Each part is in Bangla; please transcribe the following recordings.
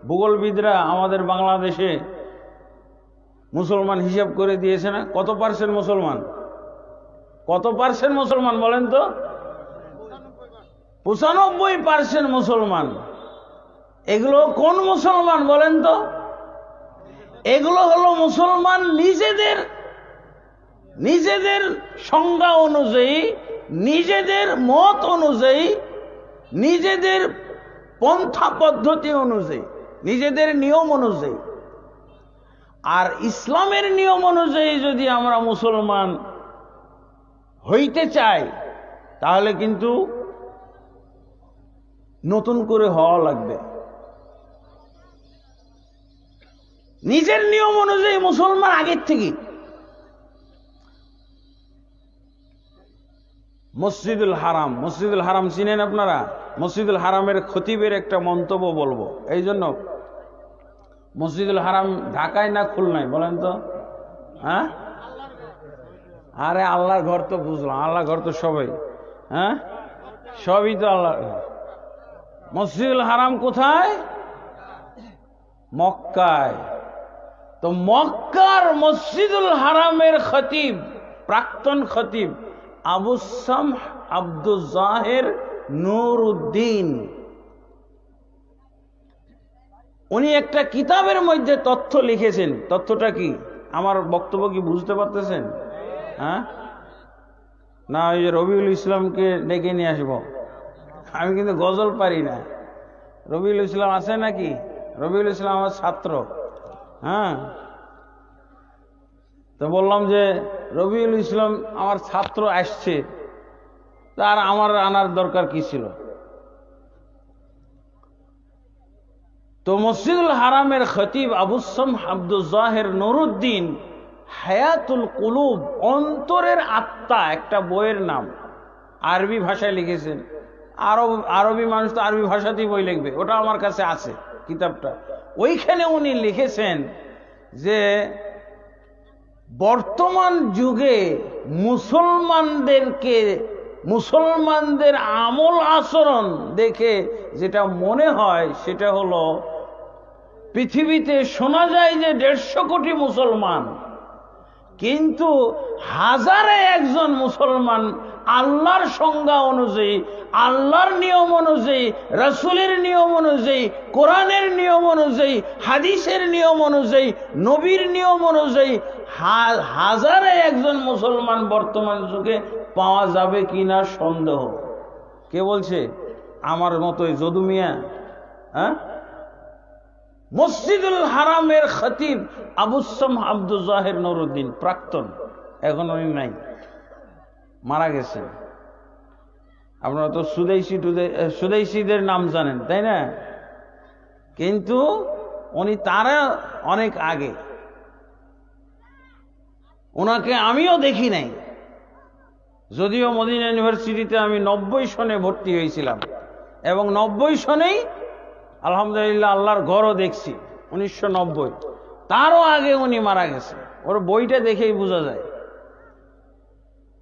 ভূগোলবিদরা আমাদের বাংলাদেশে মুসলমান হিসাব করে দিয়েছে না? কত পার্সেন্ট মুসলমান? কত পার্সেন্ট মুসলমান বলেন তো? 95% মুসলমান। এগুলো কোন মুসলমান বলেন তো? এগুলো হলো মুসলমান নিজেদের সংজ্ঞা অনুযায়ী, নিজেদের মত অনুযায়ী, নিজেদের পন্থা পদ্ধতি অনুযায়ী, নিজেদের নিয়ম অনুযায়ী। আর ইসলামের নিয়ম অনুযায়ী যদি আমরা মুসলমান হইতে চাই তাহলে কিন্তু নতুন করে হওয়া লাগবে। নিজের নিয়ম অনুযায়ী মুসলমান আগের থেকে। মসজিদুল হারাম চিনেন আপনারা? মসজিদুল হারামের খতিবের একটা মন্তব্য বলবো। এই জন্য মসজিদুল হারাম ঢাকায় না খুলনায় বলেন তো? হ্যাঁ, আরে আল্লাহর ঘর তো বুঝলাম, আল্লাহর ঘর তো সবাই, হ্যাঁ সবই তো আল্লাহর ঘর। মসজিদুল হারাম কোথায়? মক্কায়। তো মক্কার মসজিদুল হারামের খতিব, প্রাক্তন খতিব আবু সামহ আব্দুল জাহের নুরউদ্দিন, উনি একটা কিতাবের মধ্যে তথ্য লিখেছেন। তথ্যটা কি? আমার বক্তব্য কি বুঝতে পারতেছেন? হ্যাঁ, না ওই যে রবিউল ইসলামকে ডেকে নিয়ে আসবো? আমি কিন্তু গজল পারি না। রবিউল ইসলাম আছে নাকি? রবিউল ইসলাম আমার ছাত্র। হ্যাঁ, তো বললাম যে রবিউল ইসলাম আমার ছাত্র আসছে, তার আমার আনার দরকার কি ছিল? তো মসজিদুল হারামের খতিব আবু সামহ আব্দুল জাহের নুরউদ্দিন হায়াতুল কুলুব, অন্তরের আত্মা, একটা বইয়ের নাম, আরবি ভাষায় লিখেছেন। আরবি মানুষ তো আরবি ভাষাতেই বই লিখবে, ওটা আমার কাছে আছে কিতাবটা। ওইখানে উনি লিখেছেন যে বর্তমান যুগে মুসলমানদের আমল আচরণ দেখে যেটা মনে হয় সেটা হলো, পৃথিবীতে শোনা যায় যে 150 কোটি মুসলমান, কিন্তু হাজারে একজন মুসলমান আল্লাহর সংজ্ঞা অনুযায়ী, আল্লাহর নিয়ম অনুযায়ী, রাসূলের নিয়ম অনুযায়ী, কোরআনের নিয়ম অনুযায়ী, হাদিসের নিয়ম অনুযায়ী, নবীর নিয়ম অনুযায়ী হাজারে একজন মুসলমান বর্তমান যুগে পাওয়া যাবে কিনা সন্দেহ। কে বলছে? আমার মতোই যদু মিয়া। হ্যাঁ, মসজিদুল হারামের খতিব আবু সামহ আব্দুল জাহের নুরউদ্দিন, প্রাক্তন, এখন উনি নাই, মারা গেছেন। আপনারা তো সুদেশীদের নাম জানেন তাই না? কিন্তু উনি তারা অনেক আগে, ওনাকে আমিও দেখি নাই। যদিও মদিনা ইউনিভার্সিটিতে আমি 90 সনে ভর্তি হয়েছিলাম এবং 90 সনেই আলহামদুলিল্লাহ আল্লাহর ঘরও দেখছি, 1990। তারও আগে উনি মারা গেছে, ওর বইটা দেখেই বোঝা যায়।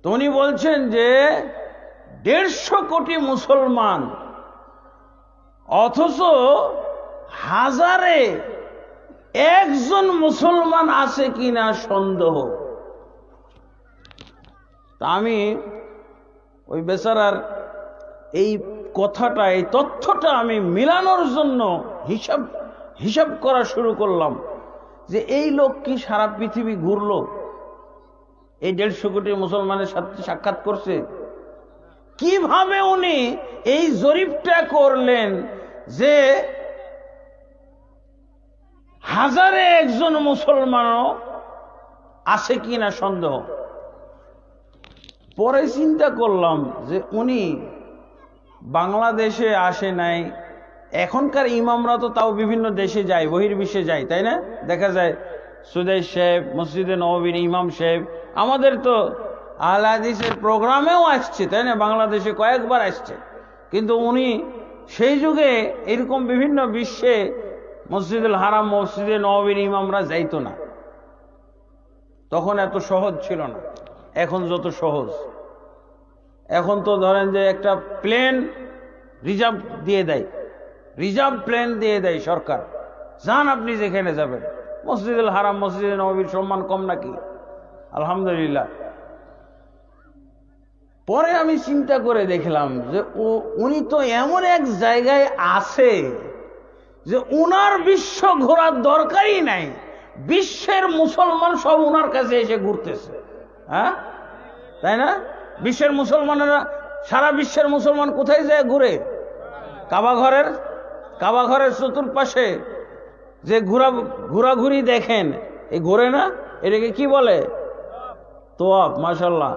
তো উনি বলছেন যে 150 কোটি মুসলমান, অথচ হাজারে একজন মুসলমান আছে কিনা সন্দেহ। তা আমি ওই বেচারার এই কথাটা, এই তথ্যটা আমি মিলানোর জন্য হিসাব করা শুরু করলাম যে এই লোক কি সারা পৃথিবী ঘুরলো, এই 150 কোটি মুসলমানের সাথে সাক্ষাৎ করছে? কিভাবে উনি এই জরিপটা করলেন যে হাজারে একজন মুসলমানও আছে কিনা সন্দেহ? পরে চিন্তা করলাম যে উনি বাংলাদেশে আসে নাই। এখনকার ইমামরা তো তাও বিভিন্ন দেশে যায়, বহির্বিশ্বে যায়, তাই না? দেখা যায় সুদেশ সাহেব, মসজিদে নববীর ইমাম সাহেব, আমাদের তো আহলে হাদিসের প্রোগ্রামেও আসছে, তাই না? বাংলাদেশে কয়েকবার আসছে। কিন্তু উনি সেই যুগে এরকম বিভিন্ন বিশ্বে মসজিদুল হারাম, মসজিদে নববীর ইমামরা যাইতো না। তখন এত সহজ ছিল না, এখন যত সহজ। এখন তো ধরেন যে একটা প্লেন রিজার্ভ দিয়ে দেয়, রিজার্ভ প্লেন দিয়ে দেয় সরকার, যান আপনি যেখানে যাবেন। মসজিদুল হারাম, মসজিদে নববীর সম্মান কম নাকি? আলহামদুলিল্লাহ। পরে আমি চিন্তা করে দেখলাম যে উনি তো এমন এক জায়গায় আছে যে উনার বিশ্ব ঘোরার দরকারই নাই, বিশ্বের মুসলমান সব উনার কাছে এসে ঘুরতেছে। হ্যাঁ, তাই না? বিশ্বের মুসলমানেরা, সারা বিশ্বের মুসলমান কোথায় যায় ঘুরে? কাবা ঘরের চতুর্পাশে যে ঘোরাঘুরি দেখেন, এই ঘোরে না, এটাকে কি বলে? তোয়াফ। মাশাআল্লাহ,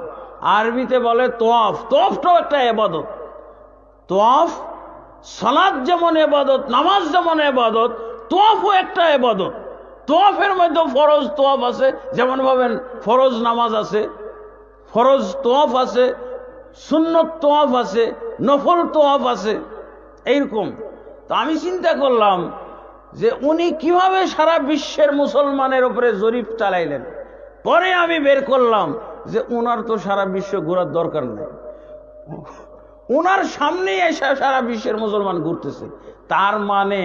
আরবিতে বলে তোয়াফ। তোয়াফটাও একটা ইবাদত। তোয়াফ, সালাত যেমন ইবাদত, নামাজ যেমন ইবাদত, তোয়াফও একটা ইবাদত। তোয়াফের মধ্যে ফরজ তোয়াফ আছে, যেমন ভাবেন ফরজ নামাজ আছে, ফরজ তোয়াফ আছে, সুন্নত তোয়াফ আছে, নফল তোয়াফ আছে, এইরকম। তো আমি চিন্তা করলাম যে উনি কিভাবে সারা বিশ্বের মুসলমানের উপরে জরিপ চালাইলেন। পরে আমি বের করলাম যে উনার তো সারা বিশ্ব ঘোরার দরকার নেই, উনার সামনেই এসে সারা বিশ্বের মুসলমান ঘুরতেছে। তার মানে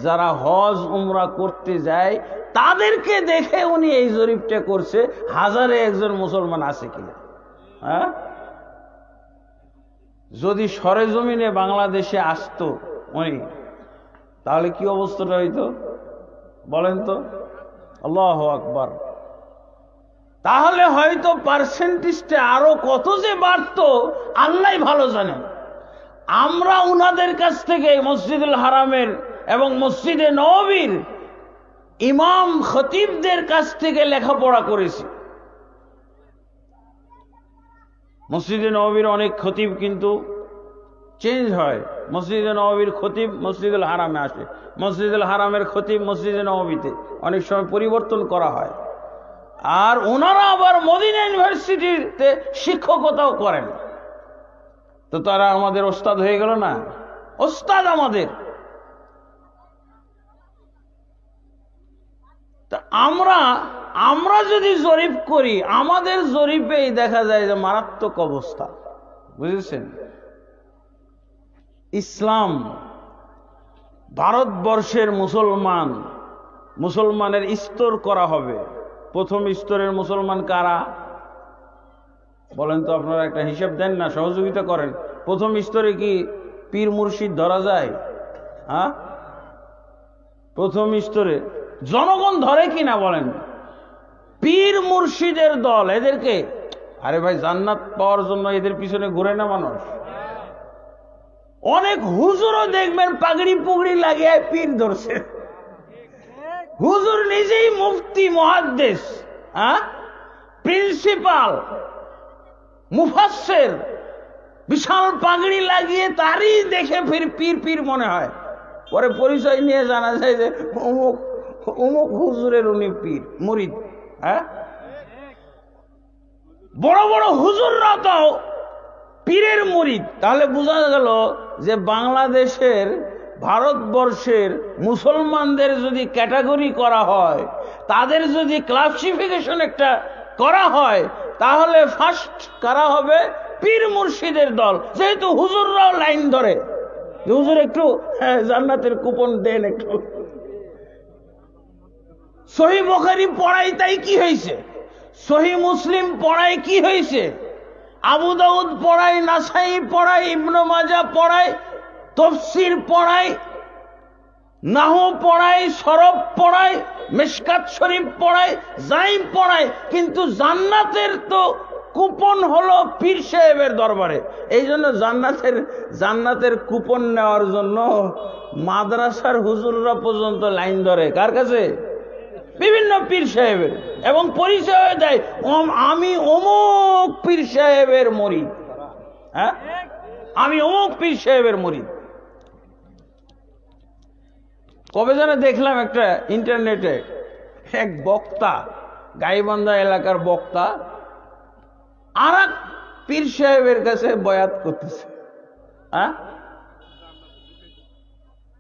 যারা হজ উমরা করতে যায় তাদেরকে দেখে উনি এই জরিপটা করছে, হাজারে একজন মুসলমান আছে কিনা। হ্যাঁ, যদি সরেজমিনে বাংলাদেশে আসতো উনি, তাহলে কি অবস্থাটা হইতো বলেন তো? আল্লাহু আকবার। তাহলে হয়তো পার্সেন্টেজটা আরো কত যে বাড়তো আল্লাহ ভালো জানেন। আমরা উনাদের কাছ থেকে মসজিদুল হারামের এবং মসজিদে নববীর ইমাম খতিবদের কাছ থেকে লেখাপড়া করেছি। মসজিদে নববীর অনেক খতিব কিন্তু চেঞ্জ হয়। মসজিদে নববীর খতিব মসজিদুল হারামে আসে, মসজিদুল হারামের খতিব মসজিদে নববীতে অনেক সময় পরিবর্তন করা হয়। আর ওনারা আবার মদিনা ইউনিভার্সিটিতে শিক্ষকতাও করেন। তো তারা আমাদের ওস্তাদ হয়ে গেল না? ওস্তাদ আমাদের। তা আমরা যদি জরিপ করি, আমাদের জরিপেই দেখা যায় যে মারাত্মক অবস্থা। বুঝেছেন? ইসলাম, ভারতবর্ষের মুসলমানের স্তর করা হবে। প্রথম স্তরের মুসলমান কারা বলেন তো? আপনারা একটা হিসাব দেন না, সহযোগিতা করেন। প্রথম স্তরে কি পীর মুর্শিদ ধরা যায়? হ্যাঁ, প্রথম স্তরে জনগণ ধরে কিনা বলেন? পীর মুর্শিদের দল, এদেরকে, আরে ভাই জান্নাত পাওয়ার জন্য এদের পিছনে ঘুরে না মানুষ? অনেক হুজুরও দেখবেন পাগড়ি পুগড়ি লাগিয়ে পীর ধরছে। হুজুর নিজেই মুফতি, মুহাদ্দিস, প্রিন্সিপাল, মুফাসসির, বিশাল পাগড়ি লাগিয়ে তারই দেখে ফির পীর পীর মনে হয়। পরে পরিচয় নিয়ে জানা যায় যে অমুক হুজুরের উনি পীর মুরিদ। হ্যাঁ, বড় বড় হুজুররা তো পীরের মুরিদ। তাহলে বোঝা গেল যে বাংলাদেশের, ভারতবর্ষের মুসলমানদের যদি ক্যাটাগরি করা হয়, তাদের যদি ক্লাসিফিকেশন একটা করা হয়, তাহলে ফার্স্ট কারা হবে? পীর মুর্শিদের দল। যেহেতু হুজুররাও লাইন ধরে, হুজুর একটু জান্নাতের কুপন দেন একটু। সহিহ বুখারী পড়াই, তাই কি হয়েছে? সহিহ মুসলিম পড়াই, কি হয়েছে? আবু দাউদ পড়াই, নাসাই পড়াই, ইবনে মাজাহ পড়াই, তাফসীর পড়াই, নাহু পড়াই, সরফ পড়াই, মিশকাত শরীফ পড়াই, যাই পড়াই, কিন্তু জান্নাতের তো কুপন হলো পীর সাহেবের দরবারে। এই জন্য জান্নাতের কুপন নেওয়ার জন্য মাদ্রাসার হুজুররা পর্যন্ত লাইন ধরে। কার কাছে? বিভিন্ন পীর সাহেবের। এবং পরিচয় দেয়, আমি অমুক পীর সাহেবের মুরিদ। হ্যাঁ, আমি অমুক পীর সাহেবের মুরিদ। কবে যেন দেখলাম একটা ইন্টারনেটে, এক বক্তা, গাইবান্ধা এলাকার বক্তা আর এক পীর সাহেবের কাছে বয়াত করতেছে। হ্যাঁ,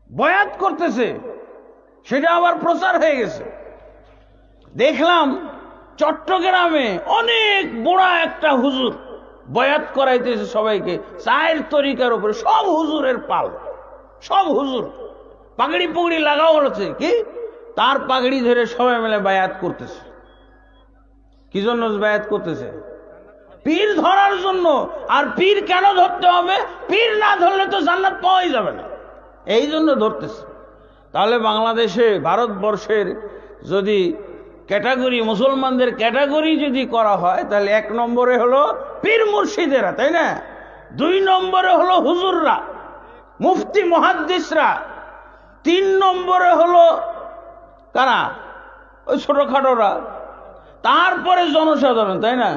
বয়াত করতেছে, সেটা আবার প্রচার হয়ে গেছে। দেখলাম চট্টগ্রামে অনেক বড় একটা হুজুর বয়াত করাইতেছে সবাইকে, চায়ের তরিকার উপরে। সব হুজুরের পাল, সব হুজুর। পাগড়ি পুগড়ি লাগাও হচ্ছে কি, তার পাগড়ি ধরে সবাই মিলে বায়াত করতেছে। কি জন্য বায়াত করতেছে? পীর ধরার জন্য। আর পীর কেন ধরতে হবে? পীর না ধরলে তো জান্নাত পাওয়াই যাবে না, এই জন্য ধরতেছে। তাহলে বাংলাদেশে, ভারতবর্ষের যদি ক্যাটাগরি, মুসলমানদের ক্যাটাগরি যদি করা হয়, তাহলে 1 নম্বরে হলো পীর মুর্শিদেরা, তাই না? 2 নম্বরে হলো হুজুররা, মুফতি মুহাদ্দিসরা। 3 নম্বরে হলো কারা? ওই ছোটখাটোরা। তারপরে জনসাধারণ, তাই না?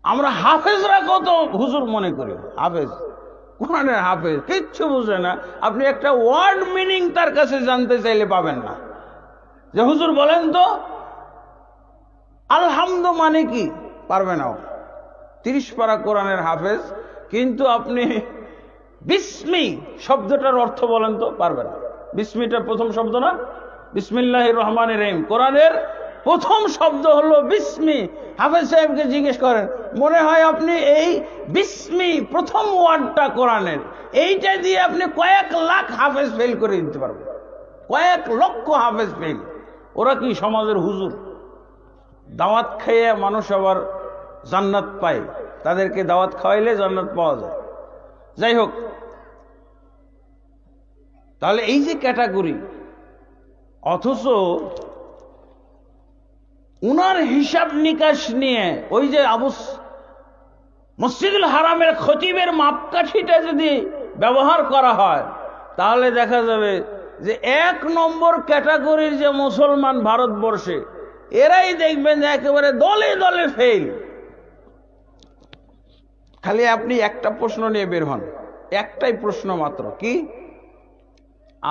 আমরা হাফেজরা কত হুজুর মনে করি, হাফেজ, কোরআনের হাফেজ, কিচ্ছু বুঝে না। আপনি একটা ওয়ার্ড মিনিং তার কাছে জানতে চাইলে পাবেন না। যে হুজুর বলেন তো আলহামদু মানে কি, পারবে না। 30 পারা কোরআনের হাফেজ, কিন্তু আপনি বিসমি শব্দটার অর্থ বলেন তো, পারবে না। বিসমিটা প্রথম শব্দ না? বিসমিল্লাহির রহমানির রহিম, কোরআনের প্রথম শব্দ হলো বিসমি। হাফেজ সাহেবকে জিজ্ঞেস করেন, মনে হয় আপনি এই বিসমি প্রথম ওয়ার্ডটা কোরআনের, এইটা দিয়ে আপনি কয়েক লাখ হাফেজ ফেল করে দিতে পারবেন, কয়েক লক্ষ হাফেজ ফেল। ওরা কি সমাজের হুজুর? দাওয়াত খেয়ে মানুষ আবার জান্নাত পায়, তাদেরকে দাওয়াত খাওয়াইলে জান্নাত পাওয়া যায়। যাই হোক, তাহলে এই যে ক্যাটাগরি, অথচ উনার হিসাব নিকাশ নিয়ে ওই যে মসজিদুল হারামের খতিবের মাপকাঠিটা যদি ব্যবহার করা হয়, তাহলে দেখা যাবে যে 1 নম্বর ক্যাটাগরির যে মুসলমান ভারতবর্ষে, এরাই দেখবেন যে একেবারে দলে দলে ফেল। খালি আপনি একটা প্রশ্ন নিয়ে বের হন, একটাই প্রশ্ন মাত্র, কি?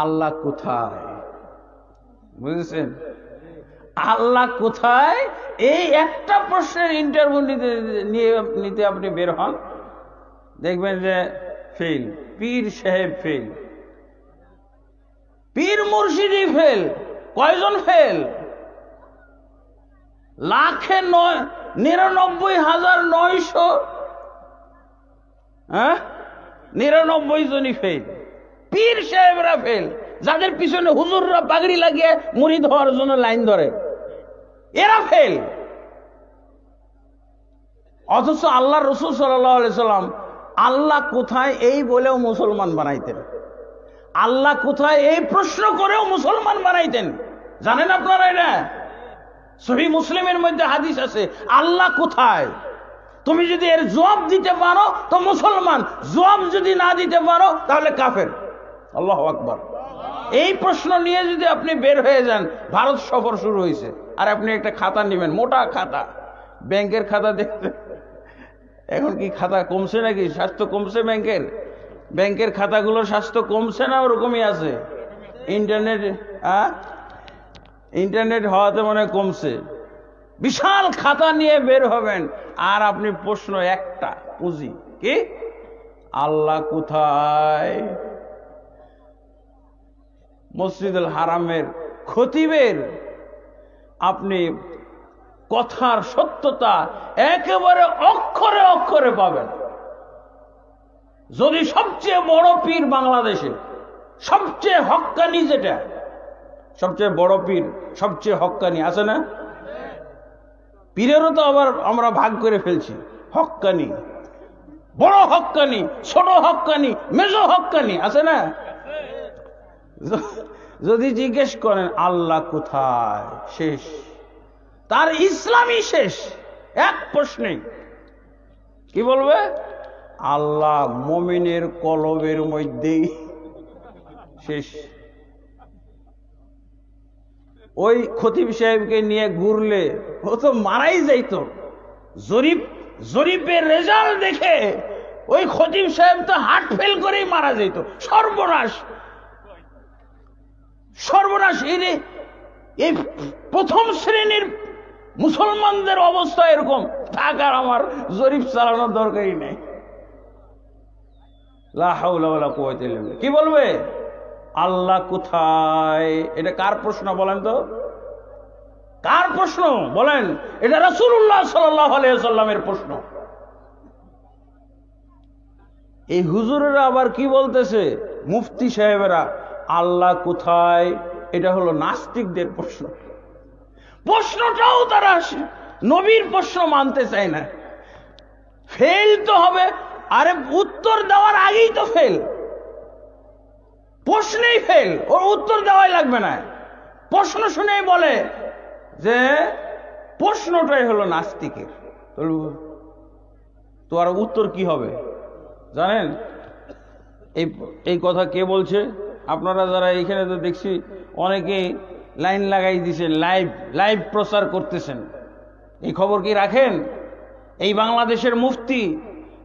আল্লাহ কোথায়? বুঝেছেন? আল্লাহ কোথায়? এই একটা প্রশ্নের ইন্টারভিউ নিতে আপনি বের হন, দেখবেন যে ফেল। পীর সাহেব ফেল, পীর মুর্শিদি ফেল। কয়জন ফেল? 1,99,999 জনই ফেল। পীর সাহেবরা ফেল, যাদের পিছনে হুজুররা পাগড়ি লাগিয়ে মুরিদ হওয়ার জন্য লাইন ধরে, এরা ফেল। অথচ আল্লাহ রাসূল সাল্লাল্লাহু আলাইহি সাল্লাম আল্লাহ কোথায় এই বলেও মুসলমান বানাইতেন, আল্লাহ কোথায় এই প্রশ্ন করেও মুসলমান বানাইতেন। জানেন আপনারা এটা? সহিহ মুসলিমের মধ্যে হাদিস আছে, আল্লাহ কোথায়? তুমি যদি এর জবাব দিতে পারো তো মুসলমান, জবাব যদি না দিতে পারো তাহলে কাফের। আল্লাহু আকবার। এই প্রশ্ন নিয়ে যদি আপনি বের হয়ে যান, ভারত সফর শুরু হয়েছে, আর আপনি একটা খাতা নেবেন, মোটা খাতা, ব্যাংকের খাতা দেখতে, এখন কি খাতা কমছে নাকি? স্বাস্থ্য কমছে ব্যাংকের? ব্যাংকের খাতাগুলোর স্বাস্থ্য কমছে না ওরকমই আছে? ইন্টারনেট হওয়াতে মনে কমছে। বিশাল খাতা নিয়ে বের হবেন, আর আপনি প্রশ্ন একটা পুঁজি, কি? আল্লাহ কোথায়? মসজিদুল হারামের খতিবের আপনি কথার সত্যতা একেবারে অক্ষরে অক্ষরে পাবেন। যদি সবচেয়ে বড় পীর বাংলাদেশে, সবচেয়ে হক্কানি, যেটা সবচেয়ে বড় পীর, সবচেয়ে হক্কানি আছে না? পীরেরও তো আবার আমরা ভাগ করে ফেলছি, হক্কানি, বড় হক্কানি, ছোট হক্কানি, মেজো হক্কানি, আছে না? যদি জিজ্ঞেস করেন আল্লাহ কোথায়, শেষ, তার ইসলামই শেষ। এক প্রশ্নে কি বলবে? আল্লাহ মুমিনের কলবের মধ্যেই, শেষ। ওই খতিব সাহেবকে নিয়ে ঘুরলে ও তো মারাই যাইত। জরিপের রেজাল্ট দেখে ওই খতিব সাহেব তো হার্ট ফেল করেই মারা যেত। সর্বনাশ, সর্বনাশ। এই প্রথম শ্রেণীর মুসলমানদের অবস্থা এরকম থাকার আমার জরিপ চালানোর দরকারই নেই। লা হাওলা ওয়ালা কুওয়াতা ইল্লা বিল্লাহ। কি বলবে? আল্লাহ কোথায়? এটা কার প্রশ্ন বলেন তো? কার প্রশ্ন বলেন? এটা রাসূলুল্লাহ সাল্লাল্লাহু আলাইহি ওয়াসাল্লামের প্রশ্ন। এই হুজুরেরা আবার কি বলতেছে? মুফতি সাহেবেরা আল্লাহ কোথায়, এটা হলো নাস্তিকদের প্রশ্ন। প্রশ্নটাও তারা নবীর প্রশ্ন মানতে চায় না। ফেল তো হবে, আরে উত্তর দেওয়ার আগেই তো ফেল, প্রশ্নেই ফেল, ওর উত্তর দেওয়াই লাগবে না। প্রশ্ন শুনেই বলে যে প্রশ্নটাই হলো নাস্তিকের। তো আর উত্তর কি হবে জানেন? এই কথা কে বলছে? আপনারা যারা এখানে তো দেখছি অনেকেই লাইন লাগাই দিছে, লাইভ প্রচার করতেছেন। এই খবর কি রাখেন? এই বাংলাদেশের মুফতি,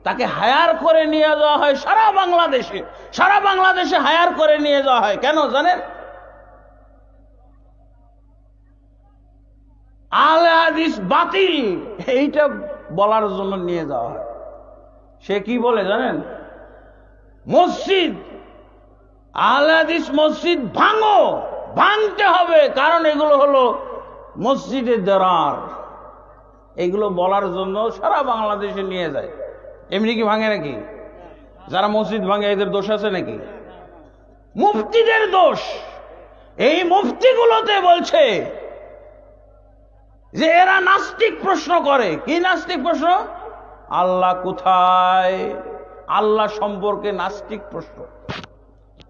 তাকে হায়ার করে নিয়ে যাওয়া হয় সারা বাংলাদেশে হায়ার করে নিয়ে যাওয়া হয়। কেন জানেন? আহলে হাদিস বাতিল এইটা বলার জন্য নিয়ে যাওয়া হয়। সে কি বলে জানেন? মসজিদ, আহলে হাদিস মসজিদ ভাঙতে হবে, কারণ এগুলো হলো মসজিদের দেরার। এগুলো বলার জন্য সারা বাংলাদেশে নিয়ে যায়। এমনি কি ভাঙে নাকি? যারা মসজিদ ভাঙে এদের দোষ আছে নাকি? মুফতিদের দোষ। এই মুফতিগুলোতে বলছে যে এরা নাস্তিক প্রশ্ন করে। কি নাস্তিক প্রশ্ন? আল্লাহ কোথায়, আল্লাহ সম্পর্কে নাস্তিক প্রশ্ন।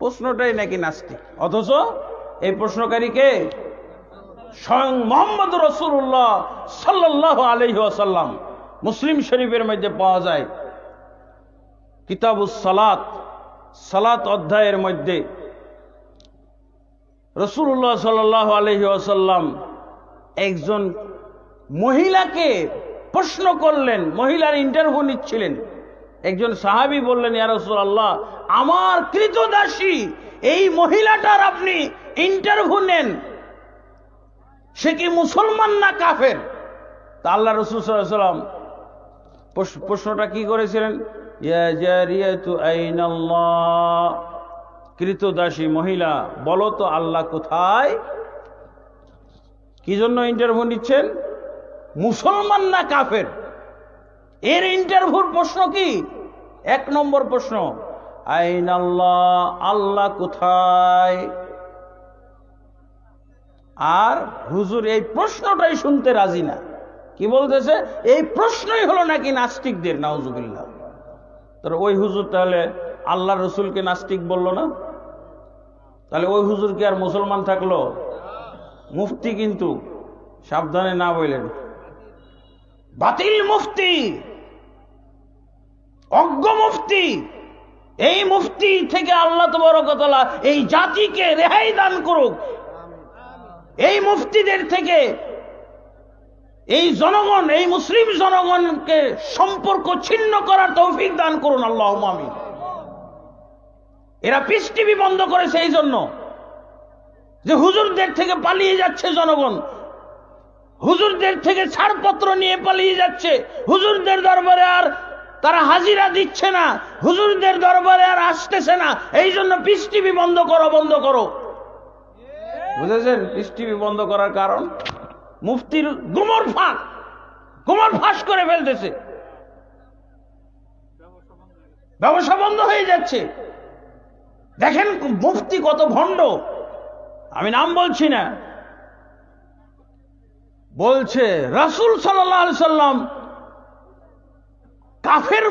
প্রশ্নটাই নাকি নাস্তিক, অথচ এই প্রশ্নকারী কে? স্বয়ং মুহাম্মদ রাসূলুল্লাহ সাল্লাল্লাহু আলাইহি ওয়াসাল্লাম। মুসলিম শরীফের মধ্যে পাওয়া যায় কিতাবুস সালাত, সালাত অধ্যায়ের মধ্যে রাসূলুল্লাহ সাল্লাল্লাহু আলাইহি ওয়াসাল্লাম একজন মহিলাকে প্রশ্ন করলেন, মহিলার ইন্টারভিউ নিচ্ছিলেন। একজন সাহাবী বললেন, ইয়া রাসূলুল্লাহ, আমার কৃতদাসী এই মহিলাটার আপনি ইন্টারভিউ নেন, সে কি মুসলমান না কাফের? তা আল্লাহ রাসূল সাল্লাল্লাহু আলাইহি ওয়াসাল্লাম প্রশ্নটা কি করেছিলেন? ইয়া জারিয়াতু আইনাল্লাহ, কৃতদাসী মহিলা বলো তো আল্লাহ কোথায়? কি জন্য ইন্টারভিউ নিচ্ছেন? মুসলমান না কাফের। এর ইন্টারভিউর প্রশ্ন কি? 1 নম্বর প্রশ্ন, আইনাল্লাহ, আল্লাহ কোথায়? আর হুজুর এই প্রশ্নটাই শুনতে রাজি না। কি বলতেছে? এই প্রশ্নই হলো নাকি নাস্তিকদের, নাউজুবিল্লাহ। তাহলে ওই হুজুর তাহলে আল্লাহ রসুলকে নাস্তিক বলল না? তাহলে ওই হুজুর কি আর মুসলমান থাকলো? মুফতি কিন্তু সাবধানে না বললেন, বাতিল মুফতি, অজ্ঞ মুফতি। এই মুফতি থেকে আল্লাহ তাবারক ওয়া তাআলা এই জাতিকে রেহাই দান করুক। এই মুফতিদের থেকে এই জনগণ, এই মুসলিম জনগণকে সম্পর্ক ছিন্ন করার তৌফিক দান করুন, আল্লাহুম্মা আমিন। এরা পিস টিভি বন্ধ করেছে এই জন্য যে হুজুরদের থেকে পালিয়ে যাচ্ছে জনগণ, হুজুরদের থেকে ছাড়পত্র নিয়ে পালিয়ে যাচ্ছে, হুজুরদের দরবারে আর তারা হাজিরা দিচ্ছে না, হুজুরদের দরবারে আর আসতেছে না। এই জন্য পিস টিভি বন্ধ করো। বুঝেছেন? পিস টিভি বন্ধ করার কারণ মুফতির গুমর ফাঁস করে ফেলতেছে, ব্যবসা বন্ধ হয়ে যাচ্ছে। দেখেন মুফতি কত ভণ্ড। আমি নাম বলছি না, বলছে রাসূল সাল্লাল্লাহু আলাইহি সাল্লাম কাফের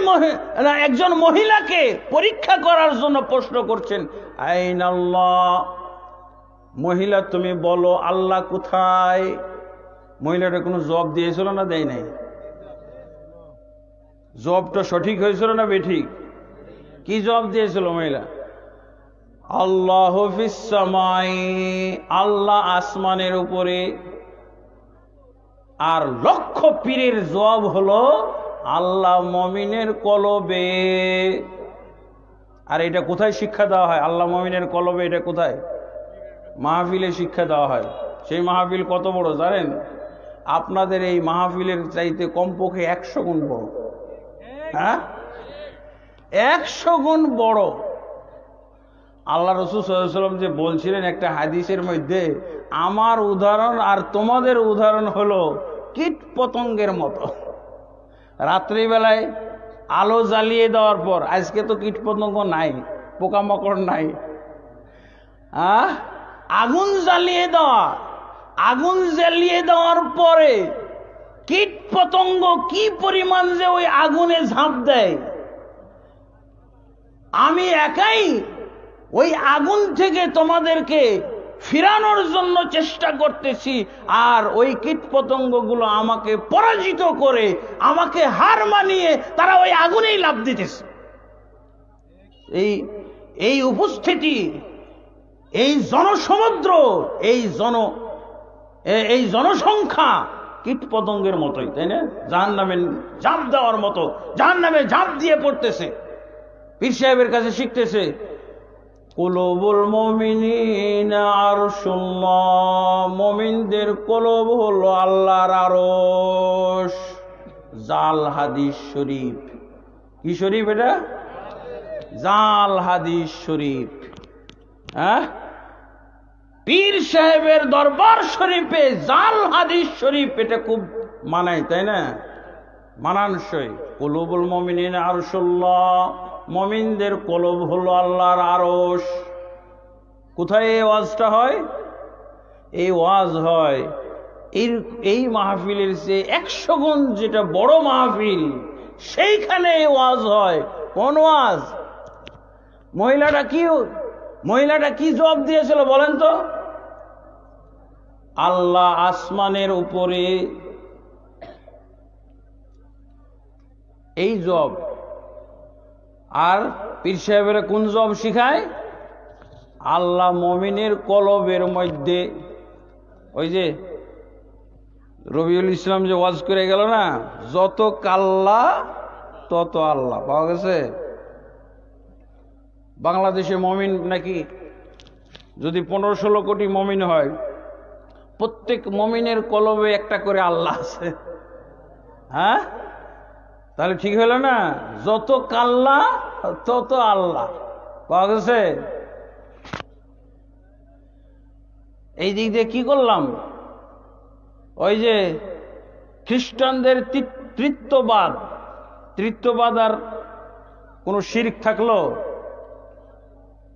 একজন মহিলাকে পরীক্ষা করার জন্য প্রশ্ন করছেন, আইনাল্লাহ, মহিলা তুমি বলো আল্লাহ কোথায়? মহিলাটা কোনো জবাব দিয়েছিল না দেয় নাই? জবাবটা সঠিক হয়েছিল না বেঠিক? কি জবাব দিয়েছিল মহিলা? আল্লাহু ফিস সামাই, আল্লাহ আসমানের উপরে। আর লক্ষ পীরের জবাব হলো আল্লাহ মুমিনের কলবে। আর এটা কোথায় শিক্ষা দেওয়া হয়? আল্লাহ মুমিনের কলবে, এটা কোথায়? মাহফিলে শিক্ষা দেওয়া হয়। সেই মাহফিল কত বড় জানেন? আপনাদের এই মাহফিলের চাইতে কমপক্ষে 100 গুণ বড়। হ্যাঁ, 100 গুণ বড়। আল্লাহ রাসূল সাল্লাল্লাহু আলাইহি ওয়াসাল্লাম যে বলছিলেন একটা হাদিসের মধ্যে, আমার উদাহরণ আর তোমাদের উদাহরণ হলো কীট পতঙ্গের মতো। রাত্রিবেলায় আলো জ্বালিয়ে দেওয়ার পর, আজকে তো কীট পতঙ্গ নাই, পোকামাকড় নাই। আগুন জ্বালিয়ে দেওয়া, আগুন জ্বালিয়ে দেওয়ার পরে কীট পতঙ্গ কি পরিমাণ যে ওই আগুনে ঝাঁপ দেয়, আমি একাই ওই আগুন থেকে তোমাদেরকে ফিরানোর জন্য চেষ্টা করতেছি, আর ওই কীট পতঙ্গগুলো আমাকে পরাজিত করে আমাকে হার মানিয়ে তারা ওই আগুনেই লাফ দিতেছে। এই উপস্থিতি, এই জনসমুদ্র, এই জনসংখ্যা কীট পতঙ্গের মতোই, তাই না? জাহান্নামে ঝাঁপ দেওয়ার মতো জাহান্নামে ঝাঁপ দিয়ে পড়তেছে। পীর সাহেবের কাছে শিখতেছে, কুলুবুল মুমিনিনা আরশুল্লাহ, মুমিনদের কলব হলো আল্লাহর আরশ। জাল হাদিস শরীফ। কি শরীফ এটা? জাল হাদিস শরীফ। পীর সাহেবের দরবার শরীফে জাল হাদিস শরীফ, এটা খুব মানায়, তাই না? মানানসই। কুলুবুল মুমিনিনা আরশুল্লাহ, মুমিনদের কলব হলো আল্লাহর আরশ। কোথায় এই ওয়াজটা হয়? এই ওয়াজ হয় এই মাহফিলের চেয়ে 100 গুণ যেটা বড় মাহফিল, সেইখানে এই ওয়াজ হয়। কোন ওয়াজ? মহিলাটা কি জবাব দিয়েছিল বলেন তো? আল্লাহ আসমানের উপরে, এই জব। আর পীর সাহেবের কোন জব শিখায়? আল্লাহ মুমিনের কলবের মধ্যে, ওই যে রবিউল ইসলাম যে ওয়াজ করে গেল না, যত কাল্লা তত আল্লাহ, পাওয়া গেছে? বাংলাদেশে মুমিন নাকি যদি 15-16 কোটি মুমিন হয়, প্রত্যেক মুমিনের কলবে একটা করে আল্লাহ আছে। হ্যাঁ, তাহলে ঠিক হলো না? যত কাল্লা তত আল্লাহ, পাওয়া গেছে? এই দিক দিয়ে কি করলাম? ওই যে খ্রিস্টানদের তৃত্ববাদ আর কোন শিরক থাকলো?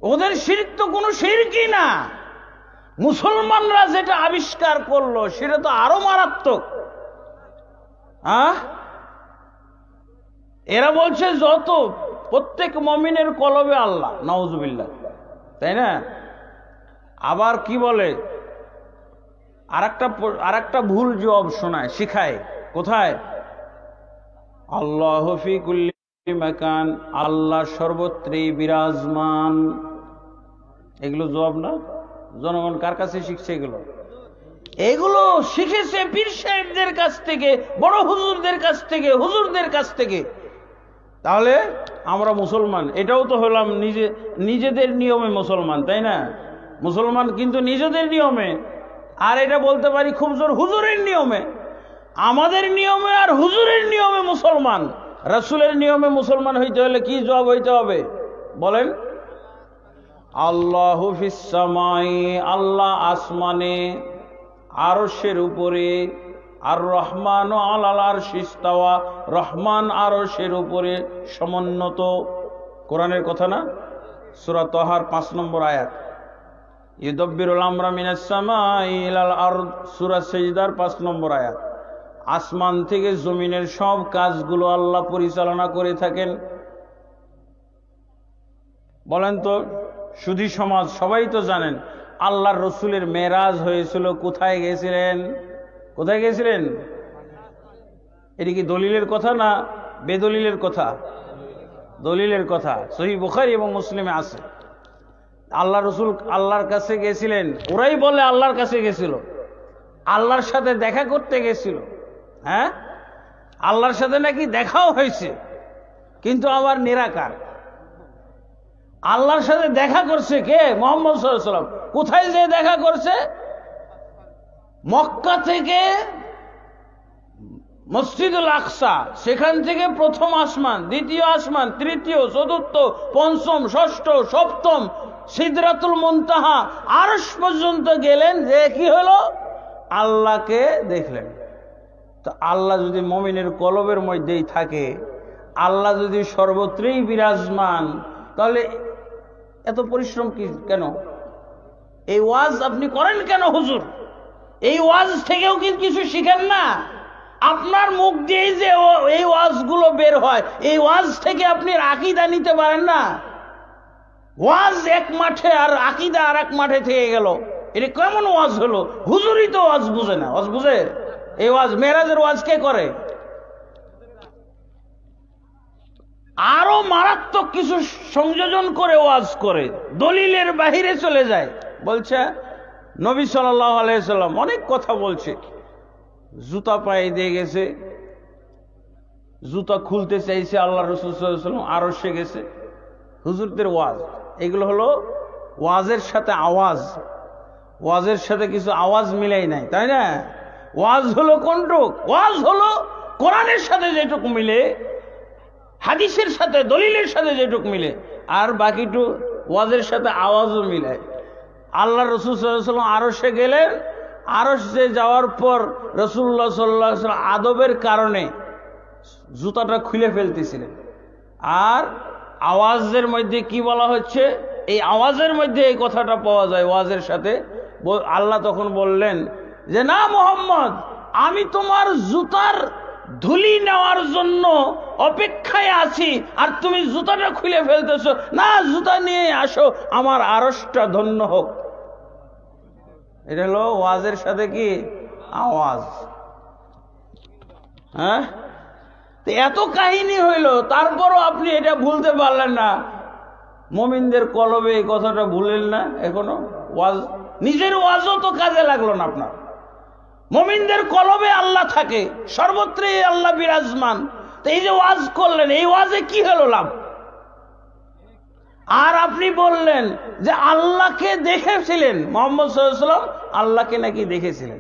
ওদের শিরক তো কোনো শিরকই না। মুসলমানরা যেটা আবিষ্কার করলো সেটা তো আরো মারাত্মক। এরা বলছে যত প্রত্যেক মুমিনের কলবে আল্লাহ, নাউজুবিল্লাহ, তাই না? আবার কি বলে, আরেকটা ভুল জবাব শোনায়, শিখায়। কোথায়? আল্লাহু ফি কুল্লি মাকান, আল্লাহ সর্বত্রই বিরাজমান। এগুলো জবাব না? জনগণ কার কাছে শিখছে এগুলো শিখেছে পীর সাহেবদের কাছ থেকে, বড় হুজুরদের কাছ থেকে, হুজুরদের কাছ থেকে। তাহলে আমরা মুসলমান, এটাও তো হলাম নিজেদের নিয়মে মুসলমান, তাই না? মুসলমান কিন্তু নিজেদের নিয়মে, আর এটা বলতে পারি খুব জোর হুজুরের নিয়মে। আমাদের নিয়মে আর হুজুরের নিয়মে মুসলমান। রাসূলের নিয়মে মুসলমান হইতে হলে কি জবাব হইতে হবে বলেন? আল্লাহু ফিস সামাই, আল্লাহ আসমানে, আরশের উপরে। আর রহমান আলাল আরশি ইস্তাওয়া, রহমান আরশের উপরে সমুন্নত। কোরআনের কথা না? সূরা তাহার 5 নম্বর আয়াত। ইউদাব্বিরুল আমরা মিনাস সামাই ইলাল আরদ, সূরা সিজদার 5 নম্বর আয়াত। আসমান থেকে জমিনের সব কাজগুলো আল্লাহ পরিচালনা করে থাকেন। বলেন তো, সুধী সমাজ সবাই তো জানেন আল্লাহর রসুলের মেরাজ হয়েছিল। কোথায় গেছিলেন? কোথায় গেছিলেন? এটি কি দলিলের কথা না বেদলিলের কথা? দলিলের কথা। সহিহ বুখারী এবং মুসলিমে আছে। আল্লাহ রসুল আল্লাহর কাছে গেছিলেন। ওরাই বলে আল্লাহর কাছে গেছিল, আল্লাহর সাথে দেখা করতে গেছিল। হ্যাঁ, আল্লাহর সাথে নাকি দেখাও হয়েছে, কিন্তু আবার নিরাকার। আল্লাহর সাথে দেখা করছে কে? মুহাম্মদ সাল্লাল্লাহু আলাইহি ওয়াসাল্লাম। কোথায় যে দেখা করছে? মক্কা থেকে মসজিদুল আকসা, সেখান থেকে প্রথম আসমান, দ্বিতীয় আসমান, তৃতীয়, চতুর্থ, পঞ্চম, ষষ্ঠ, সপ্তম, সিদরাতুল মুনতাহা, আরশ পর্যন্ত গেলেন। যে কি হলো? আল্লাহকে দেখলেন। তো আল্লাহ যদি মুমিনের কলবের মধ্যেই থাকে, আল্লাহ যদি সর্বত্রই বিরাজমান, তাহলে এত পরিশ্রম কি কেন? এই ওয়াজ আপনি করেন কেন হুজুর? এই ওয়াজ থেকেও কি কিছু শিখেন না? আপনার মুখ দিয়ে যে এই ওয়াজগুলো বের হয়, এই ওয়াজ থেকে আপনি আকীদা নিতে পারেন না? ওয়াজ এক মাঠে আর আকীদা আর এক মাঠে থেকে গেল, এটা কেমন ওয়াজ হলো? হুজুরই তো ওয়াজ বুঝে না। ওয়াজ বুঝে? এই ওয়াজ মেরাজের ওয়াজ কে করে? আরো মারাত্মক কিছু সংযোজন করে ওয়াজ করে, দলিলের বাহিরে চলে যায়। বলছে নবী সাল্লাল্লাহু আলাইহি সাল্লাম অনেক কথা বলছে, জুতা পায়ে দিয়ে গেছে, জুতা খুলতে চাইছে, আল্লাহ রাসূল সাল্লাল্লাহু আলাইহি ওয়াসাল্লাম আরশে গেছে। হুজুরদের ওয়াজ এগুলো হলো ওয়াজের সাথে আওয়াজ, ওয়াজের সাথে কিছু আওয়াজ মিলাই নাই, তাই না? ওয়াজ হলো কোনটুক? ওয়াজ হলো কোরআনের সাথে যেটুকু মিলে, হাদিসের সাথে দলিলের সাথে যেটুকু মিলে, আর বাকিটু ওয়াজের সাথে আওয়াজও মিলায়। আল্লাহ রাসূল সাল্লাল্লাহু আলাইহি ওয়াসাল্লাম আরশে গেলেন, আরশে যাওয়ার পর রাসূলুল্লাহ সাল্লাল্লাহু আলাইহি ওয়াসাল্লাম আদবের কারণে জুতাটা খুলে ফেলতেছিলেন। আর আওয়াজের মধ্যে কি বলা হচ্ছে? এই আওয়াজের মধ্যে এই কথাটা পাওয়া যায় ওয়াজের সাথে। আল্লাহ তখন বললেন যে না মুহাম্মদ, আমি তোমার জুতার ধুলি নেওয়ার জন্য অপেক্ষায় আছি, আর তুমি জুতাটা খুলে ফেলতেছো। না, জুতা নিয়ে আসো, আমার আরশটা ধন্য হোক। এটা হলো ওয়াজের সাথে কি আওয়াজ। হ্যাঁ, এত কাহিনী হইল, তারপরও আপনি এটা ভুলতে পারলেন না। মুমিনদের কলবে এই কথাটা ভুলেন না এখনো? ওয়াজ, নিজের ওয়াজও তো কাজে লাগলো না আপনার। মুমিনদের কলবে আল্লাহ থাকে, সর্বত্রই আল্লাহ বিরাজমান। তো এই যে ওয়াজ করলেন, এই ওয়াজে কি হলো লাভ? আর আপনি বললেন যে আল্লাহকে দেখেছিলেন, মুহাম্মদ সাল্লাল্লাহু আলাইহি ওয়াসাল্লাম আল্লাহকে নাকি দেখেছিলেন।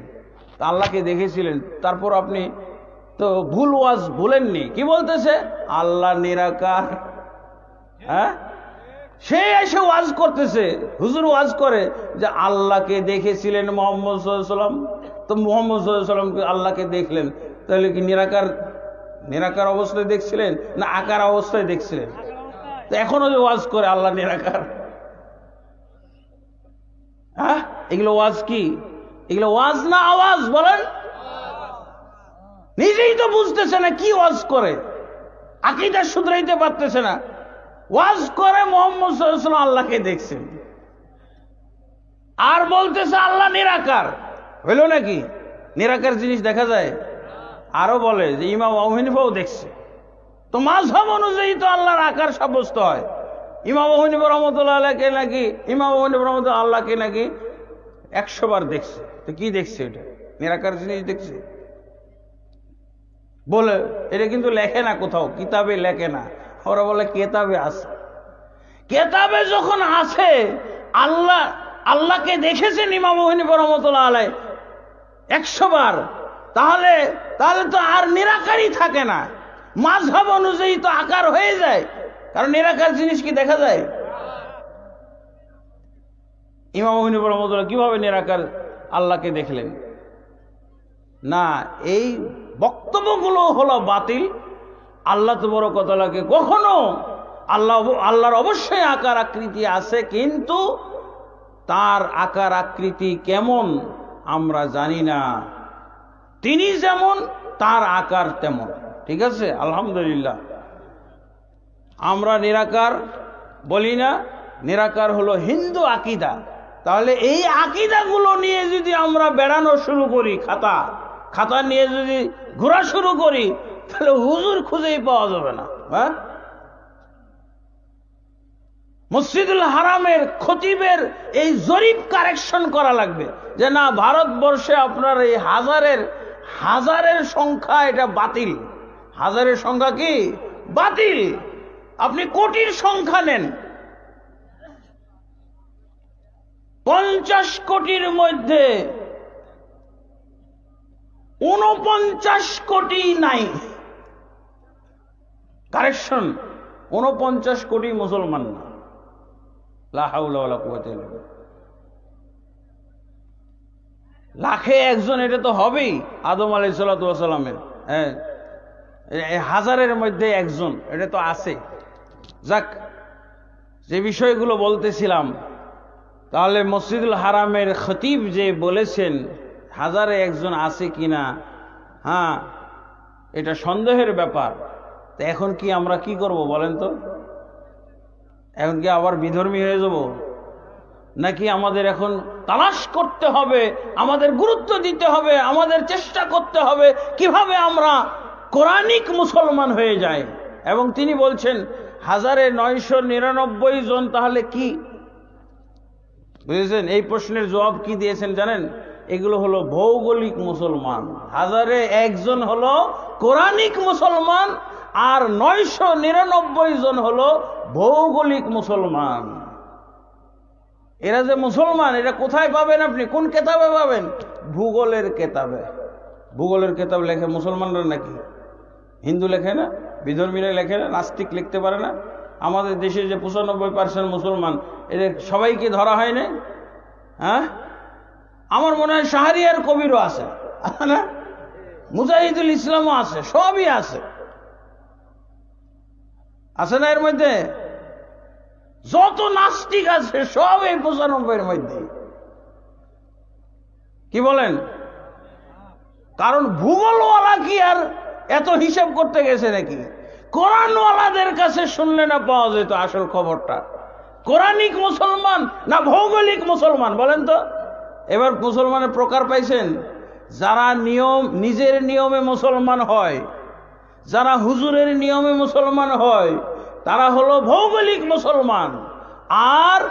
আল্লাহকে দেখেছিলেন, তারপর আপনি তো ভুল ওয়াজ ভুলেননি। কি বলতেছে? আল্লাহ নিরাকার। হ্যাঁ, সে এসে ওয়াজ করতেছে, হুজুর ওয়াজ করে যে আল্লাহকে দেখেছিলেন মুহাম্মদ সাল্লাল্লাহু আলাইহি ওয়াসাল্লাম। তো মুহাম্মদ সাল্লাল্লাহু আলাইহি ওয়াসাল্লামকে আল্লাহকে দেখলেন, তাহলে কি নিরাকার অবস্থায় দেখছিলেন না আকার অবস্থায় দেখছিলেন? তো এখনো যে ওয়াজ করে আল্লাহ নিরাকার, হ্যাঁ, এগুলো ওয়াজ কি? এগুলো ওয়াজ না আওয়াজ? বলেন। নিজেই তো বুঝতেছে না কি ওয়াজ করে, আকীদা শুধরাইতে পারতেছে না। ওয়াজ করে মুহাম্মদ সাল্লাল্লাহু আলাইহি ওয়াসাল্লাম আল্লাহকে দেখছেন, আর বলতেছে আল্লাহ নিরাকার। হইল নাকি? নিরাকার জিনিস দেখা যায়? আরো বলে যে ইমাম আবু হানিফাও দেখছে। তো মাযহাব অনুযায়ী তো আল্লাহর আকার সাব্যস্ত হয়। ইমাম আবু হানিফা রাহমাতুল্লাহ আলাইহি নাকি, ইমাম আবু হানিফা রাহমাতুল্লাহ আল্লাহকে নাকি 100 বার দেখছে। তো কি দেখছে? এটা নিরাকার জিনিস দেখছে বলে। এটা কিন্তু লেখে না কোথাও, কিতাবে লেখে না। ওরা বলে কেতাবে আছে। কেতাবে যখন আছে আল্লাহকে দেখেছেন ইমাম আবু হানিফা রাহমাতুল্লাহ আলাইহি 100 বার, তাহলে তো আর নিরাকারই থাকে না। মাযহাব অনুযায়ী তো আকার হয়ে যায়, কারণ নিরাকার জিনিস কি দেখা যায়? ইমাম আবু হানিফা রাহমাতুল্লাহ কিভাবে নিরাকার আল্লাহকে দেখলেন? না, এই বক্তব্যগুলো হলো বাতিল। আল্লাহ তাবারক ওয়া তাআলাকে কখনো আল্লাহর অবশ্যই আকার আকৃতি আছে, কিন্তু তার আকার আকৃতি কেমন আমরা জানি না। তিনি যেমন, তার আকার তেমন। ঠিক আছে, আলহামদুলিল্লাহ। আমরা নিরাকার বলি না, নিরাকার হলো হিন্দু আকীদা। তাহলে এই আকীদাগুলো নিয়ে যদি আমরা বেড়ানো শুরু করি, খাতা নিয়ে যদি ঘোরা শুরু করি, তাহলে হুজুর খুঁজেই পাওয়া যাবে না। হ্যাঁ, মসজিদুল হারামের খতিবের এই জরিপ কারেকশন করা লাগবে যে না, ভারতবর্ষে আপনার এই হাজারের সংখ্যা এটা বাতিল। হাজারের সংখ্যা কি বাতিল? আপনি কোটির সংখ্যা নেন, 50 কোটির মধ্যে 49 কোটি নাই। কারেকশন, 49 কোটি মুসলমান না। লা হাওলা ওয়ালা কুওয়াতা ইল্লা বিল্লাহ। লাখে একজন এটা তো হবেই, আদম আলাইহিস সালাতু ওয়াস সালামের। হ্যাঁ, হাজারের মধ্যে একজন, এটা তো আছে। যাক, যে বিষয়গুলো বলতেছিলাম, তাহলে মসজিদুল হারামের খতিব যে বলেছেন হাজারে একজন আছে কিনা, হ্যাঁ এটা সন্দেহের ব্যাপার। তো এখন কি আমরা কি করব বলেন তো? এখন কি আবার বিধর্মী হয়ে যাব, নাকি আমাদের এখন তালাশ করতে হবে, আমাদের গুরুত্ব দিতে হবে, আমাদের চেষ্টা করতে হবে কিভাবে আমরা কোরআনিক মুসলমান হয়ে যাই? এবং তিনি বলছেন 1999 জন, তাহলে কি বুঝেছেন? এই প্রশ্নের জবাব কি দিয়েছেন জানেন? এগুলো হলো ভৌগোলিক মুসলমান। 1001 জন হলো কোরআনিক মুসলমান, আর 999 জন হলো ভৌগোলিক মুসলমান। এরা যে মুসলমান, এটা কোথায় পাবেন আপনি? কোন কেতাবে পাবেন? ভূগোলের কেতাবে। ভূগোলের কেতাব লেখে মুসলমানরা নাকি? হিন্দু লেখে না, বিধর্মীরা লেখে না, নাস্তিক লিখতে পারে না। আমাদের দেশে যে 95% মুসলমান, এদের সবাইকে ধরা হয় না? হ্যাঁ, আমার মনে হয় শাহরিয়ার কবিরও আছে না, মুজাহিদুল ইসলামও আছে, সবই আছে, আছে না? এর মধ্যে যত নাস্তিক আছে সব এই 95-এর মধ্যে। কি বলেন? কারণ ভূগোলওয়ালা কি আর এত হিসাব করতে গেছে নাকি? কোরআনওয়ালাদের কাছে শুনলে না পাওয়া যেত আসল খবরটা। কোরআনিক মুসলমান না ভৌগোলিক মুসলমান বলেন তো? এবার মুসলমানের প্রকার পাইছেন? যারা নিজের নিয়মে মুসলমান হয়, যারা হুজুরের নিয়মে মুসলমান হয়, তারা হলো ভৌগোলিক মুসলমান। আর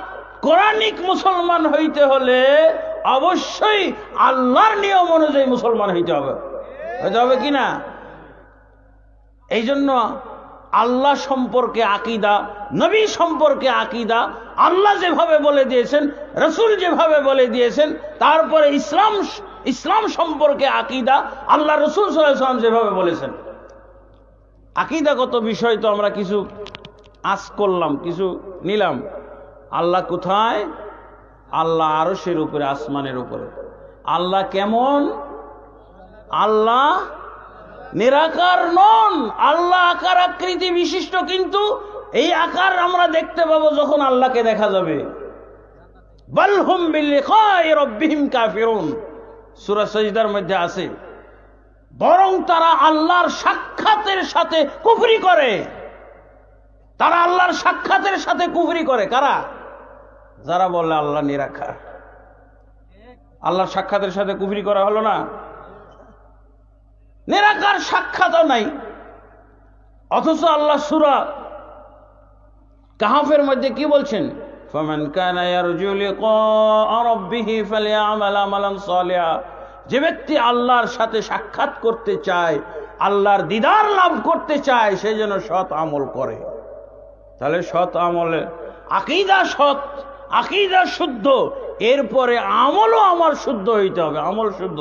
কোরআনিক মুসলমান হইতে হলে অবশ্যই আল্লাহর নিয়ম অনুযায়ী মুসলমান হইতে হবে কি না? এই জন্য আল্লাহ সম্পর্কে আকীদা, নবী সম্পর্কে আকীদা, আল্লাহ যেভাবে বলে দিয়েছেন, রাসূল যেভাবে বলে দিয়েছেন, তারপরে ইসলাম সম্পর্কে আকীদা, আল্লাহ রাসূল সাল্লাল্লাহু আলাইহি ওয়াসাল্লাম যেভাবে বলেছেন। আকীদাগত বিষয় তো আমরা কিছু আজ করলাম, কিছু নিলাম। আল্লাহ কোথায়? আল্লাহ আরশের উপরে, আসমানের উপরে। আল্লাহ কেমন? আল্লাহ নিরাকার নন, আল্লাহ আকার আকৃতি বিশিষ্ট, কিন্তু এই আকার আমরা দেখতে পাবো যখন আল্লাহকে দেখা যাবে। বাল হুম বিলিকাই রাব্বিহিম কাফিরুন, সূরা সাজদার মধ্যে আছে। বরং তারা আল্লাহর সাক্ষাতের সাথে কুফরি করে। তারা আল্লাহর সাক্ষাতের সাথে কুফরি করে। কারা? যারা বলে আল্লাহ নিরাকার। আল্লাহর সাক্ষাতের সাথে কুফরি করা হলো না? নিরাকার সাক্ষাৎও নাই, অথচ আল্লাহ সূরা কাহফের মধ্যে কি বলছেন? ফামান কানা ইয়ারজু লিকা রাব্বিহি ফালইআমাল আমালান সালিহা। যে ব্যক্তি আল্লাহর সাথে সাক্ষাৎ করতে চায়, আল্লাহর দিদার লাভ করতে চায়, সে যেন সৎ আমল করে। তাহলে সৎ আমলে আকীদা সৎ, আকীদা শুদ্ধ, এরপরে আমলও আমার শুদ্ধ হইতে হবে। আমল শুদ্ধ